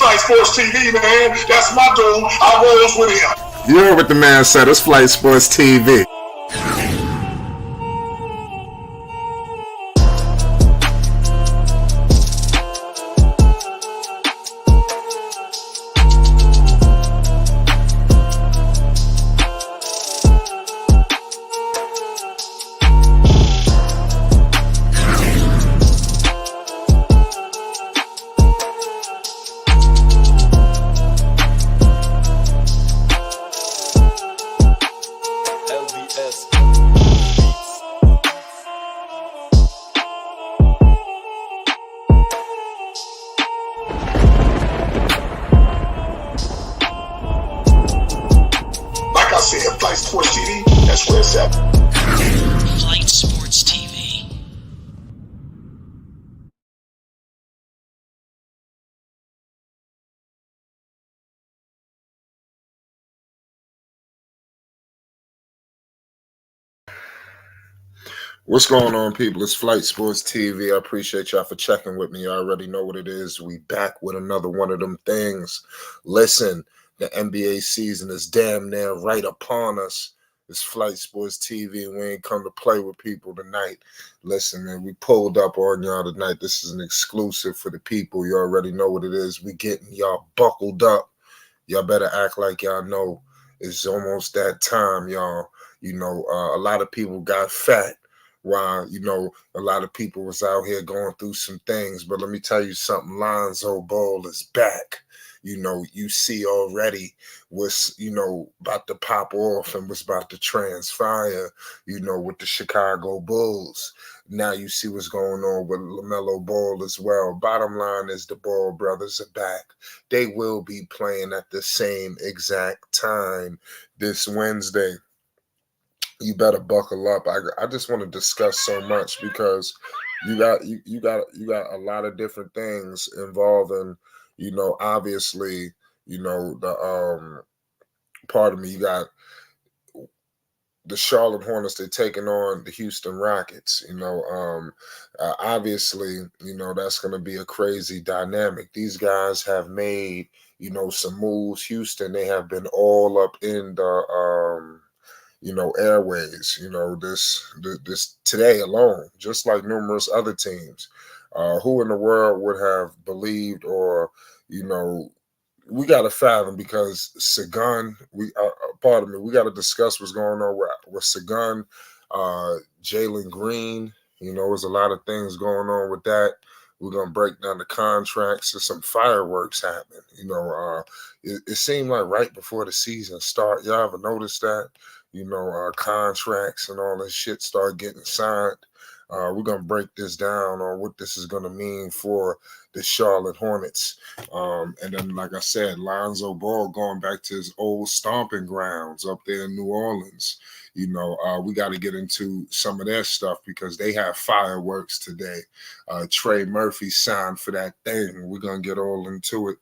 Flight Sports TV, man. That's my dude. I rolls with him. You heard what the man said. It's Flight Sports TV. Flight Sports TV, that's where it's at. Flight Sports TV. What's going on, people? It's Flight Sports TV. I appreciate y'all for checking with me. You already know what it is. We back with another one of them things. Listen, the NBA season is damn near right upon us. It's Flight Sports TV, and we ain't come to play with people tonight. Listen, man, we pulled up on y'all tonight. This is an exclusive for the people. You already know what it is. We getting y'all buckled up. Y'all better act like y'all know it's almost that time, y'all. You know, a lot of people got fat while, you know, a lot of people was out here going through some things. But let me tell you something. Lonzo Ball is back. You know, you see already what's, you know, about to pop off and what's about to transpire, you know, with the Chicago Bulls. Now you see what's going on with Lamelo Ball as well. Bottom line is the Ball brothers are back. They will be playing at the same exact time this Wednesday. You better buckle up. I just want to discuss so much because you got a lot of different things involving, you know, obviously, you know, the pardon me, you got the Charlotte Hornets, they're taking on the Houston Rockets. You know, obviously, you know, that's going to be a crazy dynamic. These guys have made, you know, some moves. Houston, they have been all up in the you know, airways, you know, this today alone, just like numerous other teams. Who in the world would have believed, or, you know, we got to fathom, because Sagan, we got to discuss what's going on with Sagan, Jalen Green. You know, there's a lot of things going on with that. We're going to break down the contracts. There's some fireworks happening. You know, it seemed like right before the season start, y'all ever noticed that? You know, contracts and all this shit start getting signed. We're going to break this down on what this is going to mean for the Charlotte Hornets. And then, like I said, Lonzo Ball going back to his old stomping grounds up there in New Orleans. You know, we got to get into some of their stuff because they have fireworks today. Trey Murphy signed for that thing. We're going to get all into it.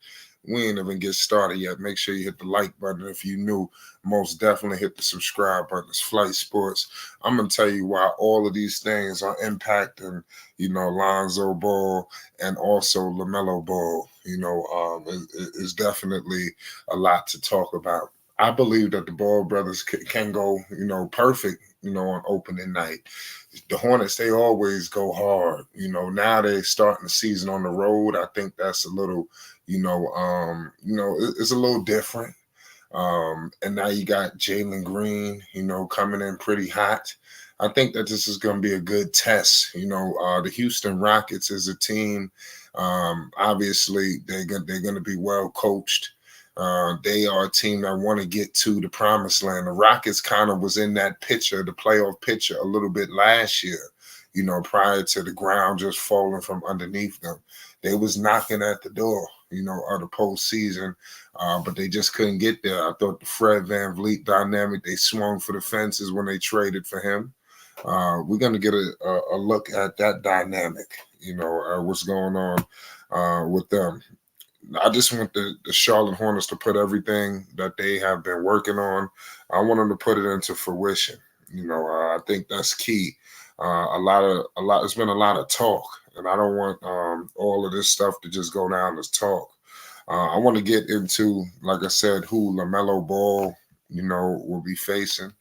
We ain't even get started yet. Make sure you hit the like button if you new. Most definitely hit the subscribe button. It's Flight Sports. I'm going to tell you why all of these things are impacting, you know, Lonzo Ball and also Lamelo Ball. You know, it's definitely a lot to talk about. I believe that the Ball brothers can go, you know, perfect, you know, on opening night. The Hornets, they always go hard. You know, now they're starting the season on the road. I think that's a little, you know, it's a little different. And now you got Jalen Green, you know, coming in pretty hot. I think that this is going to be a good test. You know, the Houston Rockets is a team. Obviously, they're going to be well coached. They are a team that want to get to the promised land. The Rockets kind of was in that picture, the playoff picture, a little bit last year, you know, prior to the ground just falling from underneath them. They was knocking at the door, you know, of the postseason, but they just couldn't get there. I thought the Fred VanVleet dynamic, they swung for the fences when they traded for him. We're going to get a look at that dynamic, you know, what's going on with them. I just want the Charlotte Hornets to put everything that they have been working on. I want them to put it into fruition. You know, I think that's key. It's been a lot of talk, and I don't want all of this stuff to just go down as talk. I want to get into, like I said, who Lamelo Ball, will be facing.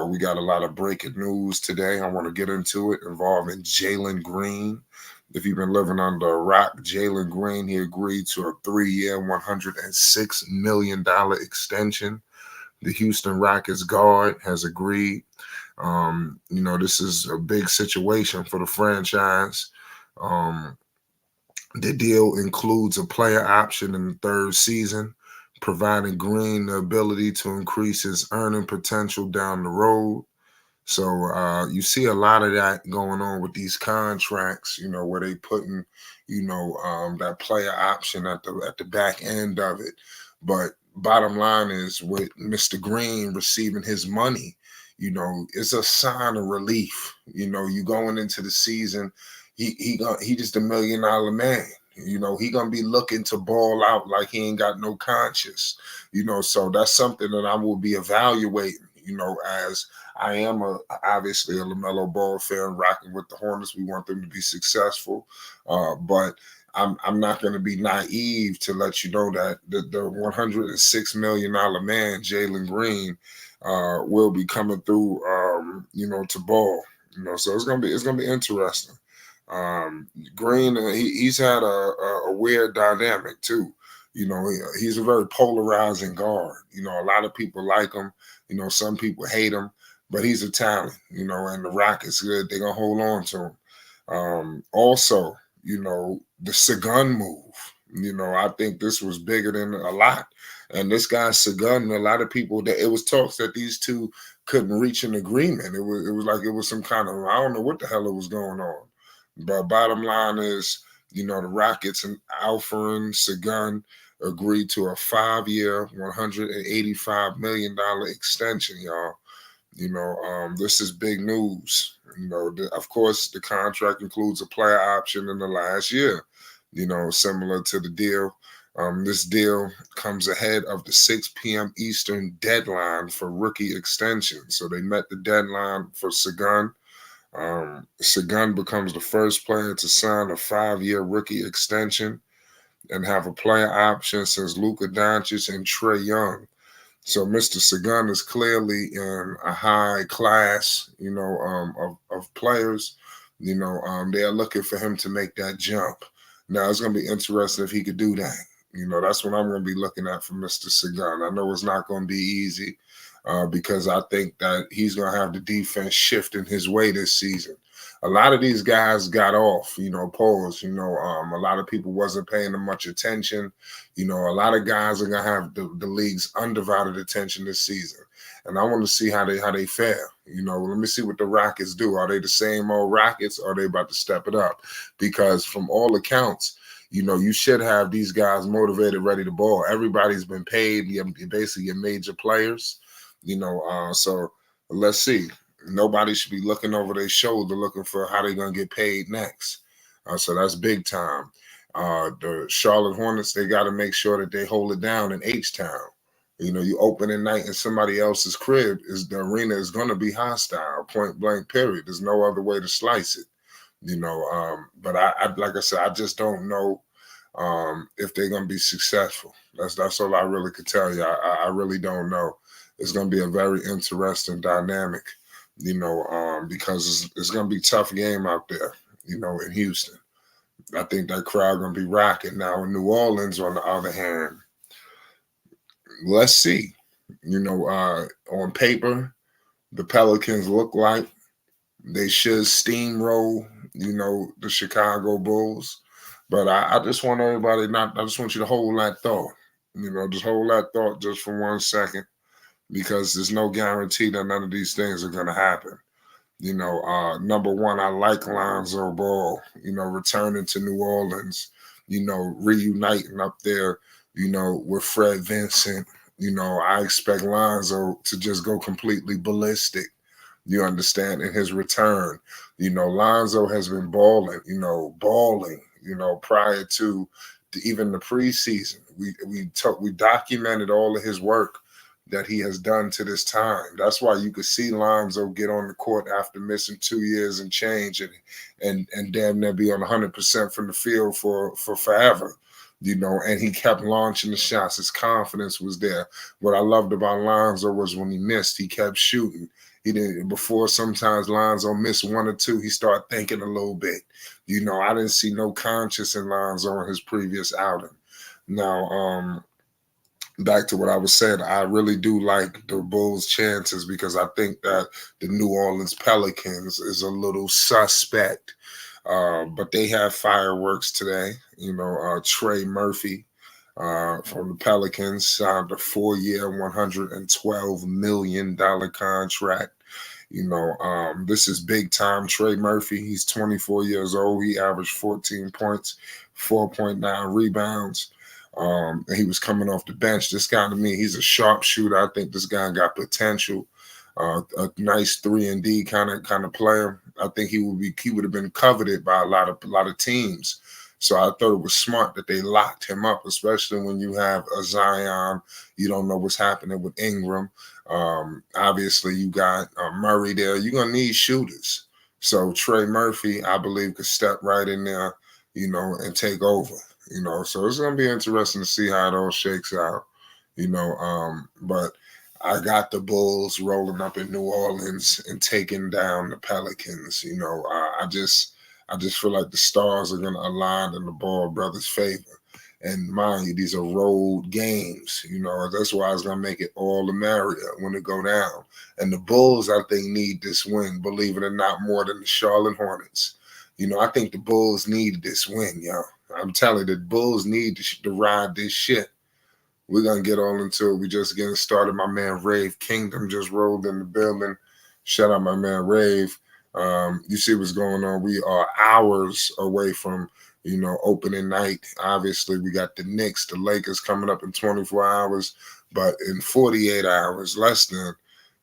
We got a lot of breaking news today. I want to get into it involving Jalen Green. If you've been living under a rock, Jalen Green, he agreed to a 3-year, $106 million extension. The Houston Rockets guard has agreed. This is a big situation for the franchise. The deal includes a player option in the third season, providing Green the ability to increase his earning potential down the road. So you see a lot of that going on with these contracts, where they putting, that player option at the back end of it. But bottom line is, with Mr. Green receiving his money, it's a sign of relief. You going into the season, he just $1 million man. He gonna be looking to ball out like he ain't got no conscience. So that's something that I will be evaluating. As I am obviously a Lamelo Ball fan, rocking with the Hornets. We want them to be successful, but I'm not going to be naive to let you know that the $106 million man, Jalen Green, will be coming through, to ball. So it's gonna be interesting. Green, he's had a weird dynamic too. He's a very polarizing guard. A lot of people like him. Some people hate him, but he's a talent. And the Rockets, good. They're gonna hold on to him. Also, the Sagun move. I think this was bigger than a lot. And this guy Sagun, a lot of people, that it was talks that these two couldn't reach an agreement. It was like it was some kind of, I don't know what the hell it was going on. But bottom line is, the Rockets and Alfred Sagun agreed to a 5-year, $185 million extension, y'all. This is big news. Of course, the contract includes a player option in the last year, similar to the deal. This deal comes ahead of the 6 p.m. Eastern deadline for rookie extension. So they met the deadline for Sagun. Sagun becomes the first player to sign a 5-year rookie extension and have a player option since Luka Doncic and Trey Young. So Mr. Sagun is clearly in a high class, of players. They're looking for him to make that jump. Now it's going to be interesting if he could do that. That's what I'm going to be looking at from Mr. Sagun. I know it's not going to be easy because I think that he's going to have the defense shifting his way this season. A lot of these guys got off, pause. A lot of people wasn't paying them much attention. A lot of guys are gonna have the league's undivided attention this season, and I want to see how they fare. Let me see what the Rockets do. Are they the same old Rockets, or are they about to step it up? Because from all accounts, you should have these guys motivated, ready to ball. Everybody's been paid. You're basically your major players. So let's see. Nobody should be looking over their shoulder looking for how they're going to get paid next. So that's big time. The Charlotte Hornets, they got to make sure that they hold it down in H-Town. You open at night in somebody else's crib, the arena is going to be hostile, point blank, period. There's no other way to slice it. But I like I said, I just don't know if they're going to be successful. That's all I really could tell you. I really don't know. It's going to be a very interesting dynamic. Because it's going to be a tough game out there, in Houston. I think that crowd going to be rocking. Now, in New Orleans, on the other hand, let's see. On paper, the Pelicans look like they should steamroll, the Chicago Bulls. But I just want everybody I just want you to hold that thought. Just hold that thought just for 1 second. Because there's no guarantee that none of these things are going to happen. Number one, I like Lonzo Ball, returning to New Orleans, reuniting up there, with Fred Vincent. I expect Lonzo to just go completely ballistic, you understand, in his return. Lonzo has been balling, prior to even the preseason. We documented all of his work that he has done to this time. That's why you could see Lonzo get on the court after missing 2 years and change and damn near be on 100% from the field for forever. And he kept launching the shots. His confidence was there. What I loved about Lonzo was when he missed, he kept shooting. He didn't before sometimes Lonzo missed one or two, he started thinking a little bit. I didn't see no conscience in Lonzo in his previous outing. Now, back to what I was saying, I really do like the Bulls' chances because I think that the New Orleans Pelicans is a little suspect. But they have fireworks today. Trey Murphy from the Pelicans signed a 4-year, $112 million contract. This is big time. Trey Murphy, he's 24 years old. He averaged 14 points, 4.9 rebounds. And he was coming off the bench. This guy, to me, he's a sharpshooter. I think this guy got potential. A nice 3-and-D kind of player. I think he would have been coveted by a lot of teams. So I thought it was smart that they locked him up, especially when you have a Zion. You don't know what's happening with Ingram. Obviously, you got Murray there. You're gonna need shooters. So Trey Murphy, I believe, could step right in there, and take over. So it's gonna be interesting to see how it all shakes out. But I got the Bulls rolling up in New Orleans and taking down the Pelicans. I just feel like the stars are gonna align in the Ball brothers' favor. And mind you, these are road games. That's why it's gonna make it all the merrier when it go down. And the Bulls, I think, need this win, believe it or not, more than the Charlotte Hornets. I think the Bulls need this win, yo. I'm telling you, the Bulls need to ride this shit. We're going to get all into it. We just getting started. My man Rave Kingdom just rolled in the building. Shout out my man Rave. You see what's going on. We are hours away from, opening night. Obviously, we got the Knicks, the Lakers coming up in 24 hours. But in 48 hours, less than,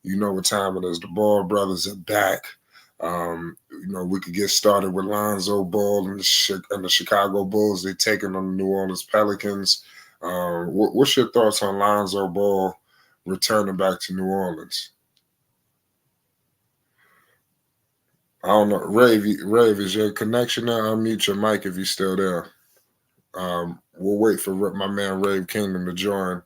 what time it is. The Ball brothers are back. We could get started with Lonzo Ball and the Chicago Bulls. They're taking on the New Orleans Pelicans. What's your thoughts on Lonzo Ball returning back to New Orleans? I don't know. Rave, is your connection there? Unmute your mic if you're still there. We'll wait for my man Rave Kingdom to join.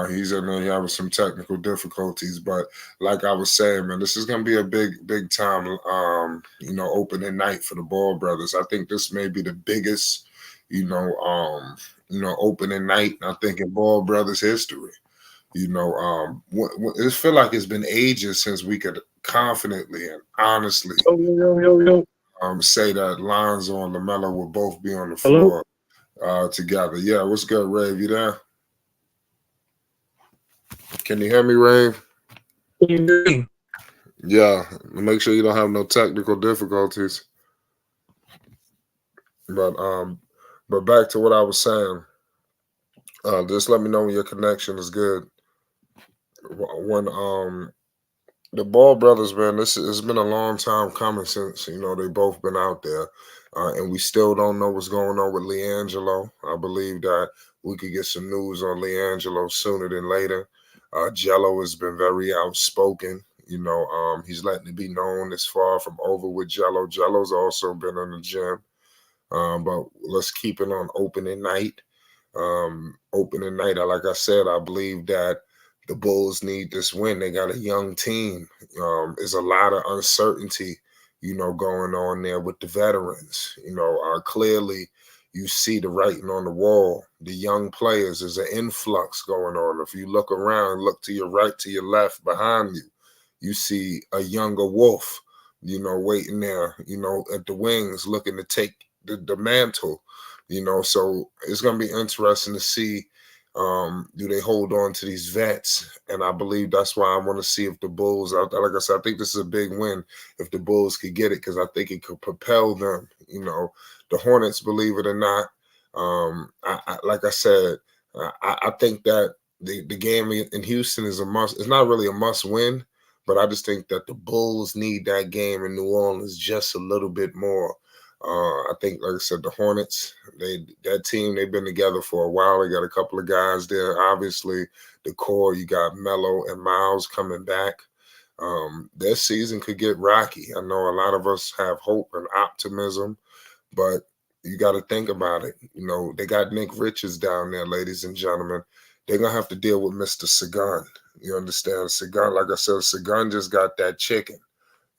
He's in there having some technical difficulties, but like I was saying, man, this is gonna be a big time, opening night for the Ball brothers. I think this may be the biggest, opening night, I think, in Ball brothers history. It feel like it's been ages since we could confidently and honestly say that Lonzo and Lamelo will both be on the floor together. Yeah, what's good, Rave? You there? Can you hear me, Rave? Yeah, make sure you don't have no technical difficulties. But back to what I was saying. Just let me know when your connection is good. When the Ball brothers, man, it's been a long time coming since they both been out there, and we still don't know what's going on with LiAngelo. I believe that we could get some news on LiAngelo sooner than later. Jello has been very outspoken. He's letting it be known it's far from over with Jello. Jello's also been in the gym, but let's keep it on opening night. Like I said, I believe that the Bulls need this win. They got a young team. There's a lot of uncertainty, going on there with the veterans. Clearly you see the writing on the wall. The young players, there's an influx going on. If you look around, look to your right, to your left, behind you, you see a younger Wolf, waiting there, at the wings, looking to take the mantle. So it's going to be interesting to see, do they hold on to these vets? And I believe that's why I want to see if the Bulls, like I said, I think this is a big win if the Bulls could get it, because I think it could propel them. The Hornets, believe it or not, like I said, I think that the game in Houston is a must. It's not really a must win, but I just think that the Bulls need that game in New Orleans just a little bit more. I think, like I said, the Hornets, that team, they've been together for a while. They got a couple of guys there. Obviously, the core, you got Melo and Miles coming back. Their season could get rocky. I know a lot of us have hope and optimism, but You got to think about it. They got Nick Richards down there, ladies and gentlemen. They're gonna have to deal with Mr. Sagan. You understand? Sagan, like I said, Sagan just got that chicken.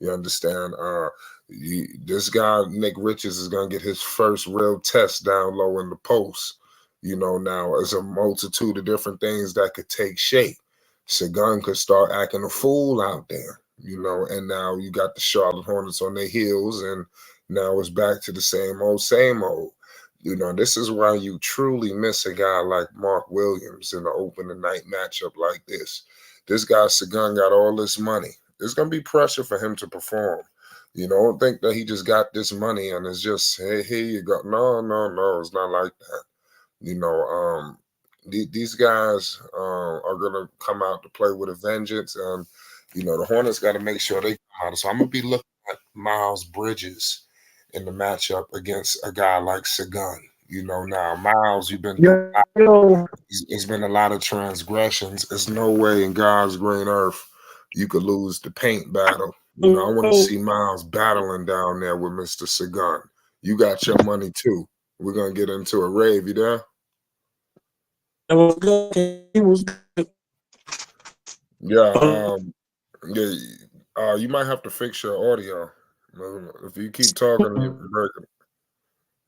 You understand? This guy Nick Richards is gonna get his first real test down low in the post. Now there's a multitude of different things that could take shape. Sagan could start acting a fool out there. And now you got the Charlotte Hornets on their heels, and now it's back to the same old, same old. This is why you truly miss a guy like Mark Williams in the opening night matchup like this. This guy Sagan got all this money. There's gonna be pressure for him to perform. Don't think that he just got this money and it's just, hey, here you go. No, no, no, it's not like that. You know, these guys are gonna come out to play with a vengeance, and the Hornets got to make sure they come out. So I'm gonna be looking at Miles Bridges in the matchup against a guy like Sagan. Now Miles, you've been through. Yo, It's been a lot of transgressions. There's no way in God's green earth you could lose the paint battle. I want to see Miles battling down there with Mr. Sagan. You got your money too. We're gonna get into a rave. You there? it was good. He was good. Yeah. Yeah. You might have to fix your audio. If you keep talking, you're breaking.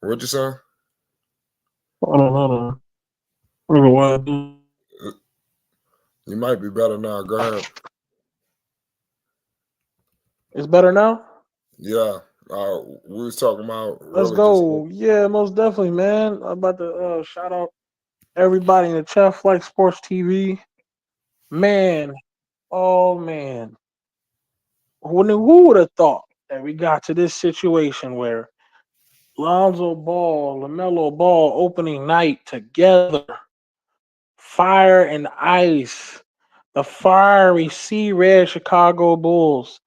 What'd you say? Hold on. I don't know what I do. You might be better now. Go ahead. It's better now. Yeah. We was talking about Let's really just. go. Yeah, most definitely, man. I'm about to shout out everybody in the chat, Flight Sports TV. Man, oh man, who would have thought that we got to this situation where Lonzo Ball, Lamelo Ball, opening night together, fire and ice, the fiery sea red Chicago Bulls,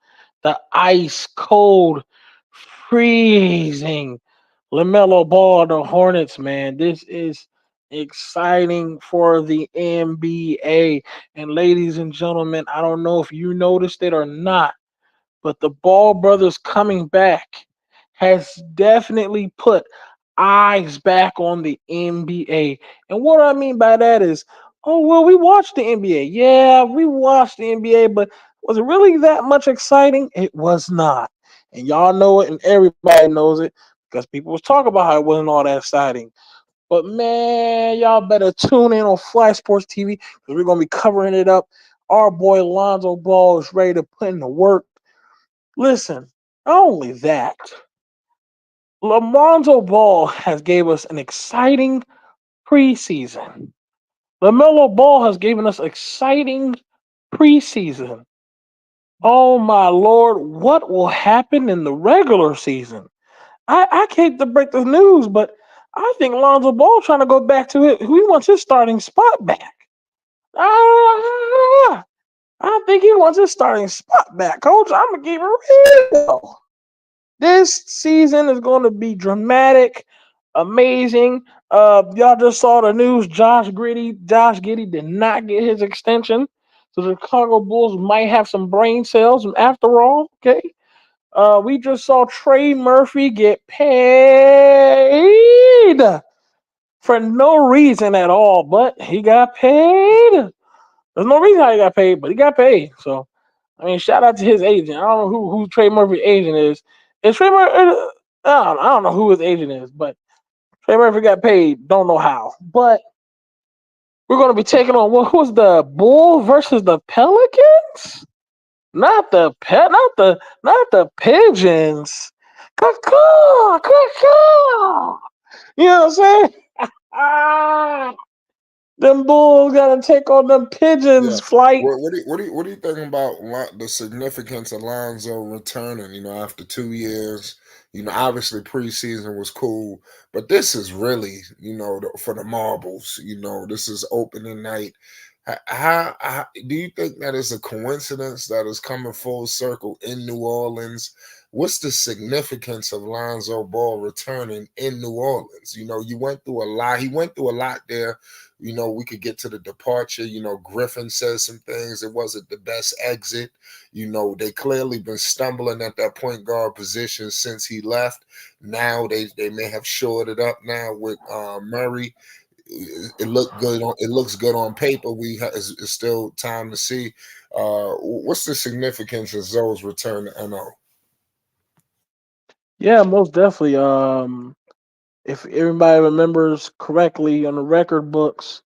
the ice cold, freezing LaMelo Ball, the Hornets, man. This is exciting for the NBA. And ladies and gentlemen, I don't know if you noticed it or not, but the Ball brothers coming back has definitely put eyes back on the NBA. And what I mean by that is, oh, well, we watched the NBA. Yeah, we watched the NBA, but was it really that much exciting? It was not. And y'all know it, and everybody knows it because people was talking about how it wasn't all that exciting. But man, y'all better tune in on Fly Sports TV because we're gonna be covering it up. Our boy Lonzo Ball is ready to put in the work. Listen, not only that, Lonzo Ball has gave us an exciting preseason. LaMelo Ball has given us exciting preseason. Oh my lord, what will happen in the regular season? I hate to break the news, but I think Lonzo Ball trying to go back to it. He wants his starting spot back. Ah, I think he wants his starting spot back, coach. I'm gonna keep it real. This season is going to be dramatic, amazing. Y'all just saw the news. Josh Giddey did not get his extension, so the Chicago Bulls might have some brain cells after all. Okay. We just saw Trey Murphy get paid for no reason at all, but he got paid. There's no reason how he got paid, but he got paid. So, I mean, shout out to his agent. I don't know who Trey Murphy's agent is. Is Trey Murphy? I don't know who his agent is, but Trey Murphy got paid. Don't know how. But we're going to be taking on what was the Bull versus the Pelicans? Not the Pigeons. Caw-caw, caw-caw. You know what I'm saying? Ah, them Bulls got to take on them Yeah. Pigeons. Flight. What do you think about the significance of Lonzo returning? After 2 years. Obviously preseason was cool, but this is really, for the marbles. This is opening night. How do you think that is a coincidence that is coming full circle in New Orleans what's the significance of Lonzo Ball returning in New Orleans? You went through a lot. He went through a lot there. We could get to the departure. Griffin says some things. It wasn't the best exit. They clearly been stumbling at that point guard position since he left. Now they may have shored it up now with Murray. It looks good on paper. It's still time to see. What's the significance of Zoe's return to NO? Yeah, most definitely. If everybody remembers correctly on the record books,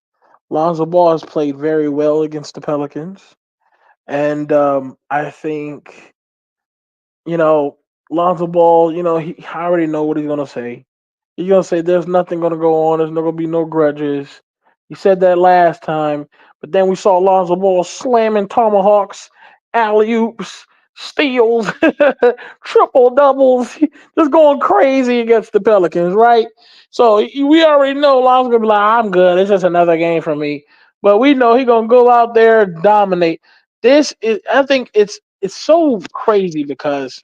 Lonzo Ball has played very well against the Pelicans, and I think you know Lonzo Ball. I already know what he's gonna say. He's gonna say there's nothing gonna go on. There's not gonna be no grudges. He said that last time, but then we saw Lonzo Ball slamming tomahawks, alley oops, steals, triple doubles, just going crazy against the Pelicans, right? So we already know Lonzo's gonna be like, I'm good. It's just another game for me. But we know he's gonna go out there and dominate. I think it's so crazy because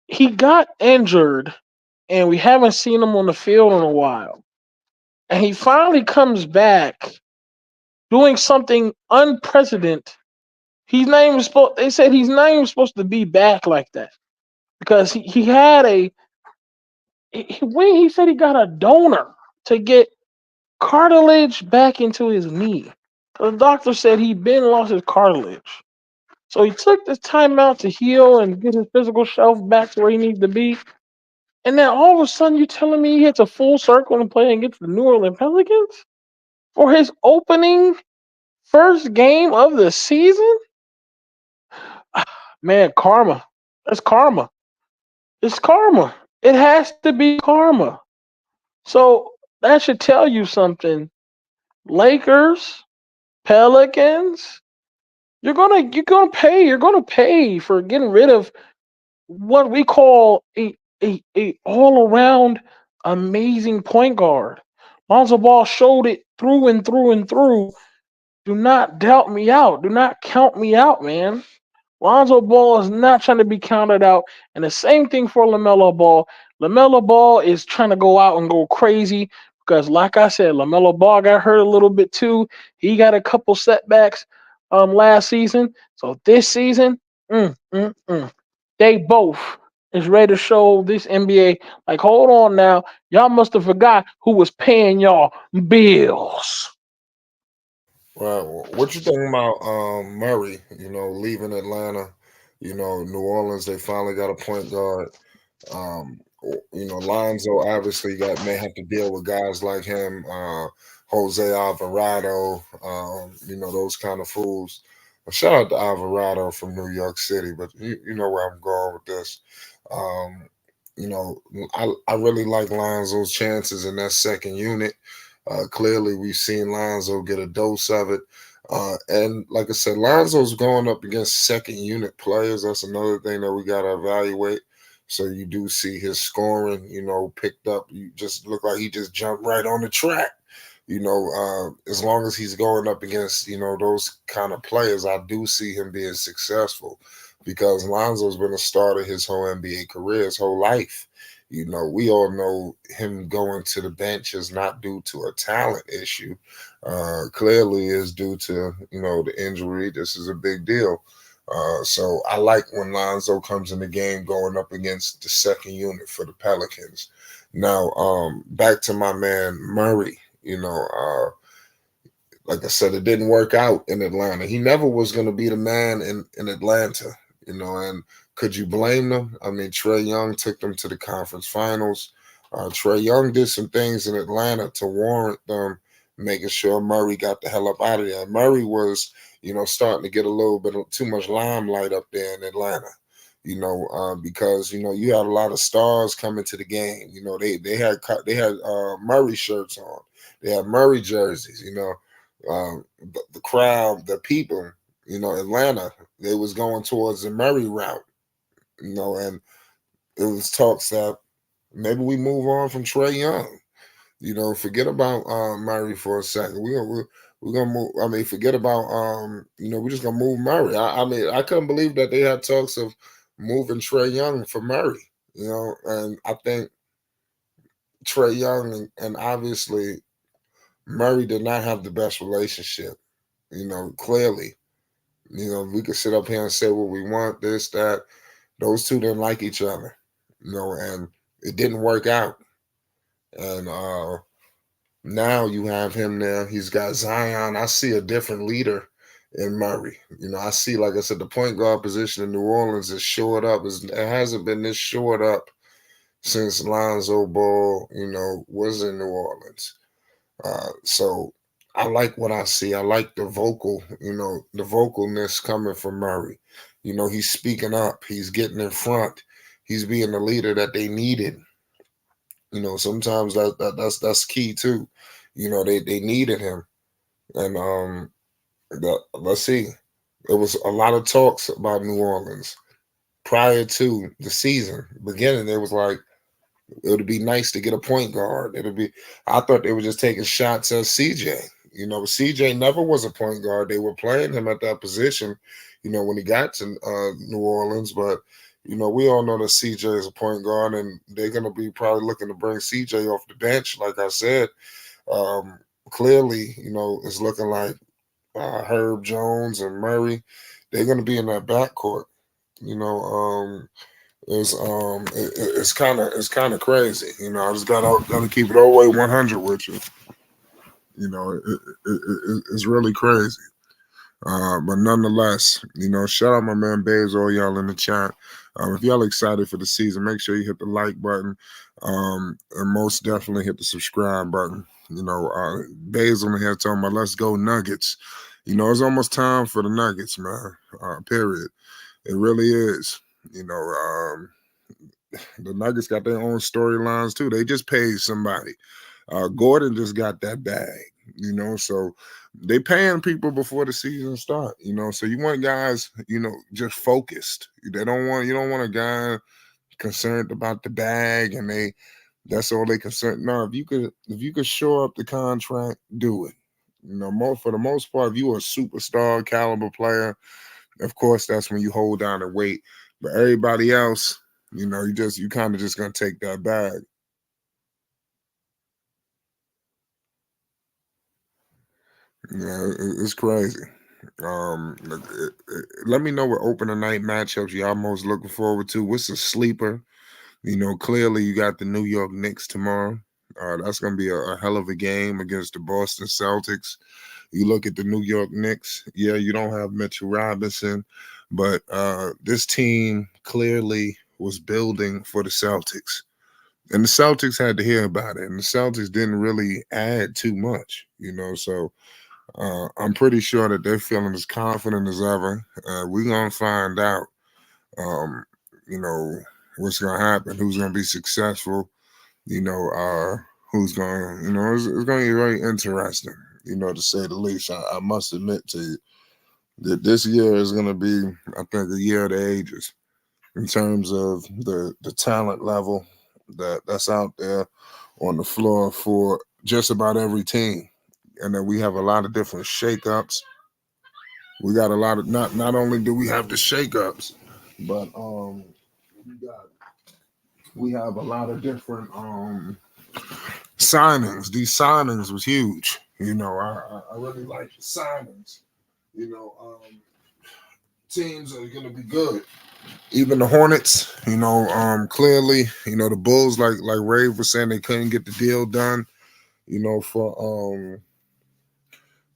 he got injured and we haven't seen him on the field in a while. And he finally comes back doing something unprecedented. He's not even supposed. They said he's not even supposed to be back like that because he had when he said he got a donor to get cartilage back into his knee. The doctor said he'd been lost his cartilage. So he took this time out to heal and get his physical self back to where he needs to be. And then all of a sudden, you telling me he hits a full circle and play against the New Orleans Pelicans for his opening first game of the season? Man, karma. That's karma. It's karma. It has to be karma. So that should tell you something. Lakers, Pelicans, you're gonna pay for getting rid of what we call a all around amazing point guard. Lonzo Ball showed it through and through and through. Do not doubt me out. Do not count me out, man. Lonzo Ball is not trying to be counted out. And the same thing for Lamelo Ball. Lamelo Ball is trying to go out and go crazy because, like I said, Lamelo Ball got hurt a little bit too. He got a couple setbacks last season. So this season, mm, mm, mm, they both is ready to show this NBA. Like, hold on now, y'all must have forgot who was paying y'all bills. Well, what you think about Murray? Leaving Atlanta. New Orleans. They finally got a point guard. Lonzo obviously may have to deal with guys like him, Jose Alvarado. Those kind of fools. Shout out to Alvarado from New York City, but you know where I'm going with this. Um, I really like Lonzo's chances in that second unit. Clearly, we've seen Lonzo get a dose of it. And like I said, Lonzo's going up against second unit players. That's another thing that we got to evaluate. So you do see his scoring, picked up. You just look like he just jumped right on the track. As long as he's going up against, those kind of players, I do see him being successful because Lonzo's been a starter his whole NBA career, his whole life. We all know him going to the bench is not due to a talent issue. Clearly is due to, the injury. This is a big deal. So I like when Lonzo comes in the game going up against the second unit for the Pelicans. Now, back to my man Murray. Like I said, it didn't work out in Atlanta. He never was going to be the man in Atlanta, and could you blame them? I mean, Trey Young took them to the conference finals. Trey Young did some things in Atlanta to warrant them making sure Murray got the hell up out of there. Murray was, starting to get a little bit of too much limelight up there in Atlanta. Because you had a lot of stars coming to the game. They had Murray shirts on. They had Murray jerseys. The crowd, the people. Atlanta. They was going towards the Murray route. And it was talks that maybe we move on from Trey Young. Forget about Murray for a second. We're gonna move. I mean, forget about we're just gonna move Murray. I mean, I couldn't believe that they had talks of moving Trey Young for Murray. And I think Trey Young and obviously Murray did not have the best relationship. Clearly. We could sit up here and say what we want, this, that. Those two didn't like each other. And it didn't work out. And now you have him there. He's got Zion. I see a different leader in Murray. I see, like I said, the point guard position in New Orleans is shored up. It hasn't been this shored up since Lonzo Ball, was in New Orleans. So I like what I see. I like the the vocalness coming from Murray. He's speaking up. He's getting in front. He's being the leader that they needed. Sometimes that's key too. They needed him. And let's see. There was a lot of talks about New Orleans prior to the season beginning. It was like, it would be nice to get a point guard. I thought they were just taking shots at CJ. CJ never was a point guard. They were playing him at that position, when he got to New Orleans. But, we all know that CJ is a point guard, and they're going to be probably looking to bring CJ off the bench. Like I said, clearly, it's looking like Herb Jones and Murray, they're going to be in that backcourt. It's kind of crazy. I just gotta keep it all the way 100 with you. It's really crazy. But nonetheless, shout out my man Bays, all y'all in the chat. If y'all excited for the season, make sure you hit the like button, and most definitely hit the subscribe button. Bays on here talking about let's go Nuggets. It's almost time for the Nuggets, man. Period. It really is. The Nuggets got their own storylines too. They just paid somebody. Gordon just got that bag, so they paying people before the season start, so you want guys, just focused. You don't want a guy concerned about the bag and that's all they concerned. No, if you could shore up the contract, do it. For the most part, if you're a superstar caliber player, of course, that's when you hold down and wait. But everybody else, you kind of just gonna take that bag. Yeah, it's crazy. Let me know what opening night matchups y'all most looking forward to. What's a sleeper? Clearly you got the New York Knicks tomorrow. That's gonna be a hell of a game against the Boston Celtics. You look at the New York Knicks. Yeah, you don't have Mitchell Robinson, but this team clearly was building for the Celtics. And the Celtics had to hear about it. And the Celtics didn't really add too much, So I'm pretty sure that they're feeling as confident as ever. We're going to find out, what's going to happen, who's going to be successful, who's going to, it's going to be very interesting, to say the least. I must admit to you that this year is going to be, I think, a year of the ages in terms of the talent level that's out there on the floor for just about every team. And then we have a lot of different shakeups. We got a lot of not only do we have the shakeups, but we have a lot of different signings. These signings was huge. I really like the signings. Teams are gonna be good. Even the Hornets, clearly, the Bulls, like Rave was saying, they couldn't get the deal done,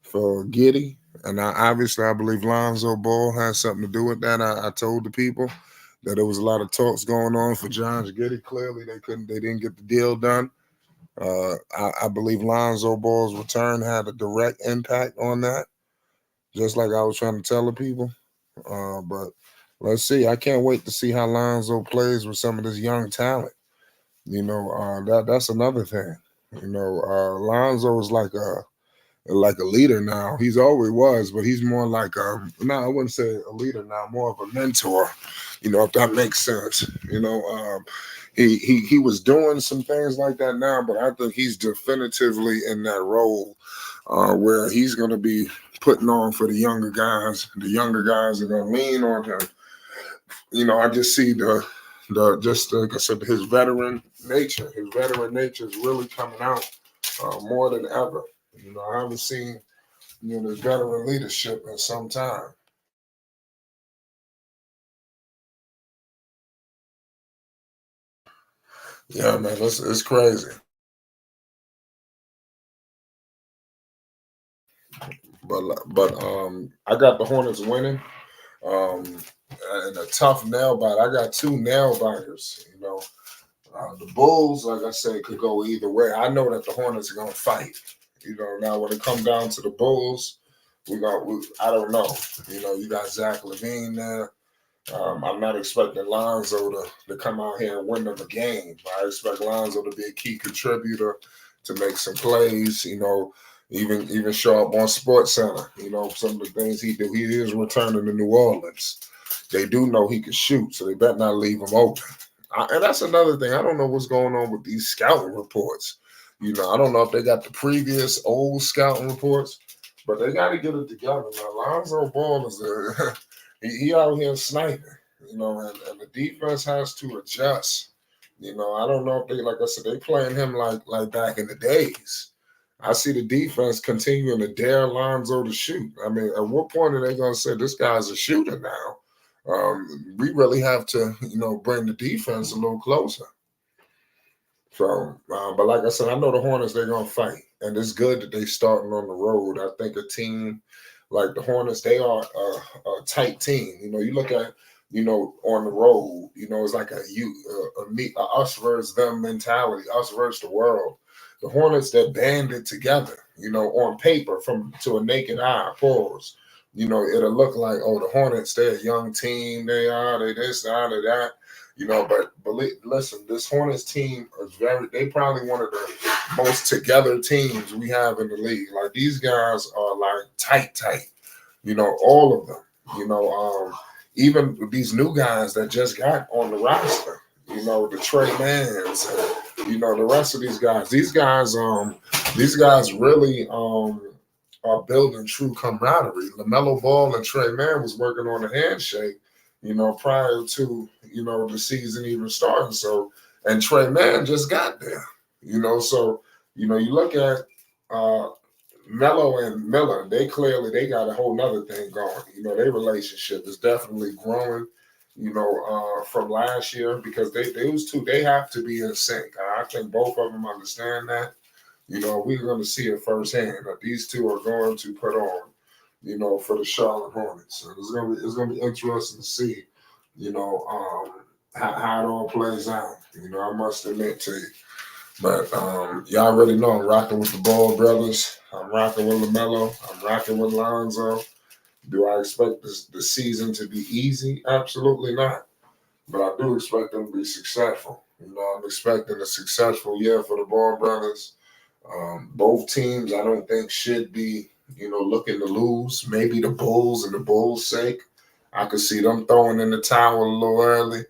for Giddey. And I believe Lonzo Ball has something to do with that. I told the people that there was a lot of talks going on for Josh Giddey. Clearly, they didn't get the deal done. I believe Lonzo Ball's return had a direct impact on that, just like I was trying to tell the people. But let's see. I can't wait to see how Lonzo plays with some of this young talent. That's another thing. Lonzo is like a leader now. He's always was, but he's more like I wouldn't say a leader now, more of a mentor. If that makes sense. He was doing some things like that now, but I think he's definitively in that role where he's going to be putting on for the younger guys. The younger guys are going to lean on him I just see like I said, his veteran nature. His veteran nature is really coming out more than ever. I haven't seen this veteran leadership in some time. Yeah, man, it's crazy. But I got the Hornets winning. And a tough nail biter. I got two nail biters. The Bulls, like I said, could go either way. I know that the Hornets are gonna fight. Now when it comes down to the Bulls, I don't know. You got Zach LaVine there. I'm not expecting Lonzo to come out here and win them a game. I expect Lonzo to be a key contributor, to make some plays. Even show up on Sports Center. Some of the things he do. He is returning to New Orleans. They do know he can shoot, so they better not leave him open. And that's another thing. I don't know what's going on with these scouting reports. I don't know if they got the previous old scouting reports, but they got to get it together. Now, Lonzo Ball is he out here sniping, and the defense has to adjust. I don't know if they, like I said, they playing him like back in the days. I see the defense continuing to dare Lonzo to shoot. I mean, at what point are they going to say this guy's a shooter now? We really have to, bring the defense a little closer. So, but like I said, I know the Hornets, they're going to fight. And it's good that they starting on the road. I think a team like the Hornets, they are a tight team. You look at, on the road, it's like a us versus them mentality, us versus the world. The Hornets, they're banded together, on paper to a naked eye, pause. It'll look like, oh, the Hornets, they're a young team. They this, they that. But listen, this Hornets team is they probably one of the most together teams we have in the league. Like, these guys are like tight, all of them. Even these new guys that just got on the roster, the Trey Mans, and, the rest of these guys. These guys really are building true camaraderie. Lamelo Ball and Trey Mann was working on a handshake, prior to, the season even starting. So, and Trey Mann just got there, so, you look at Melo and Miller, they got a whole nother thing going. Their relationship is definitely growing, from last year, because those two, they have to be in sync. I think both of them understand that. We're going to see it firsthand that these two are going to put on, for the Charlotte Hornets. And it's going to be interesting to see, how it all plays out. I must admit to you. But y'all already know I'm rocking with the Ball brothers. I'm rocking with LaMelo. I'm rocking with Lonzo. Do I expect the season to be easy? Absolutely not. But I do expect them to be successful. I'm expecting a successful year for the Ball brothers. Both teams, I don't think, should be, looking to lose. Maybe the Bulls, and the Bulls' sake, I could see them throwing in the towel a little early.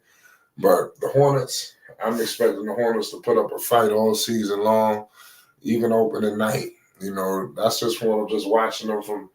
But the Hornets, I'm expecting the Hornets to put up a fight all season long, even opening night. That's just from just watching them from,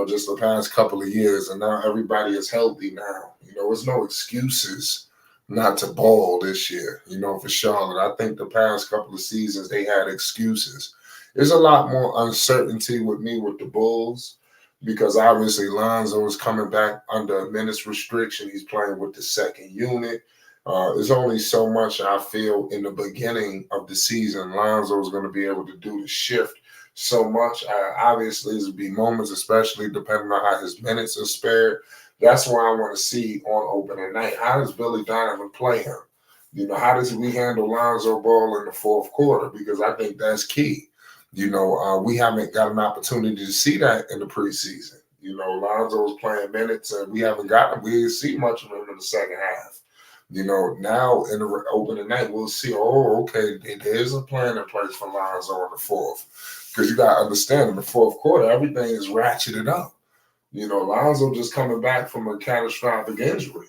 just the past couple of years. And now everybody is healthy now. There's no excuses not to ball this year, for Charlotte. I think the past couple of seasons they had excuses. There's a lot more uncertainty with me with the Bulls, because obviously Lonzo is coming back under a minutes restriction. He's playing with the second unit. There's only so much I feel in the beginning of the season Lonzo is going to be able to do the shift so much. Obviously, there'll be moments, especially depending on how his minutes are spared. That's why I want to see on opening night. How does Billy Donovan play him? How does we handle Lonzo Ball in the fourth quarter? Because I think that's key. We haven't got an opportunity to see that in the preseason. Lonzo's playing minutes, and we didn't see much of him in the second half. Now in the opening night, we'll see, okay, there's a plan in place for Lonzo in the fourth. Because you got to understand, in the fourth quarter, everything is ratcheted up. Lonzo just coming back from a catastrophic injury.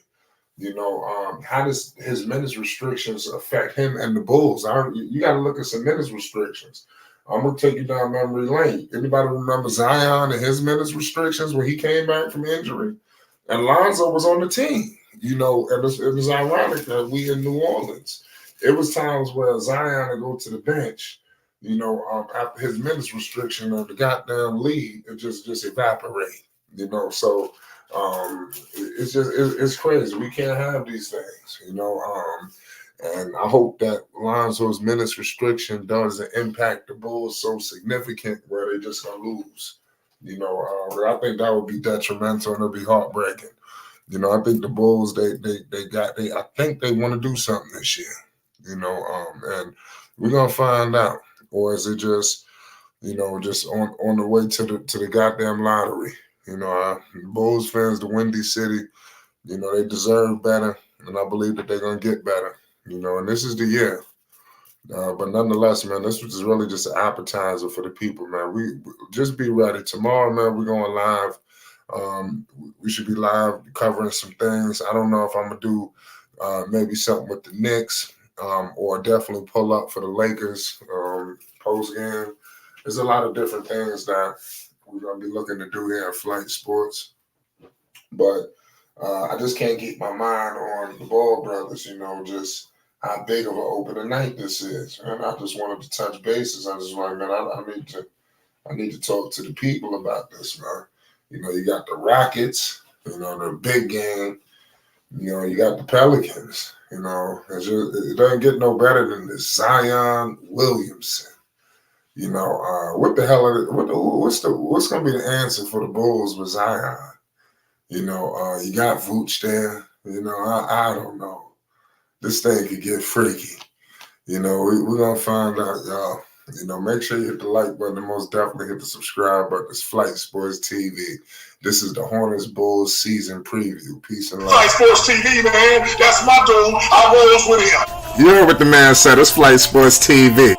How does his minutes restrictions affect him and the Bulls? You got to look at some minutes restrictions. I'm going to take you down memory lane. Anybody remember Zion and his minutes restrictions when he came back from injury? And Lonzo was on the team. you know, and it was ironic that we in New Orleans. It was times where Zion would go to the bench, you know, after his minutes restriction of the goddamn league, it just evaporate, you know. So it's crazy. We can't have these things, you know. And I hope that Lonzo's minutes restriction doesn't impact the Bulls so significant where they just gonna lose. You know, I think that would be detrimental and it'll be heartbreaking. You know, I think the Bulls I think they want to do something this year. You know, and we're gonna find out, or is it just, you know, just on the way to the goddamn lottery? You know, Bulls fans, the Windy City, you know, they deserve better, and I believe that they're gonna get better. You know, and this is the year. But nonetheless, man, this was really just an appetizer for the people, man. We just be ready. Tomorrow, man, we're going live. We should be live covering some things. I don't know if I'm gonna do maybe something with the Knicks, or definitely pull up for the Lakers post game. There's a lot of different things that we're gonna be looking to do here at Flight Sports, but I just can't keep my mind on the Ball brothers. You know, just how big of an opening night this is, and I just wanted to touch bases. I just like, man, I need to talk to the people about this, man. You know, you got the Rockets, you know, the big game. You know, you got the Pelicans. You know, it doesn't get no better than this. Zion Williamson. You know, what the hell? What's going to be the answer for the Bulls with Zion? You know, you got Vooch there. You know, I don't know. This thing could get freaky. You know, we're going to find out, y'all. You know, make sure you hit the like button and most definitely hit the subscribe button. It's Flight Sports TV. This is the Hornets Bulls season preview. Peace and love. Flight Sports TV, man. That's my dude. I rolls with him. You heard what the man said. It's Flight Sports TV.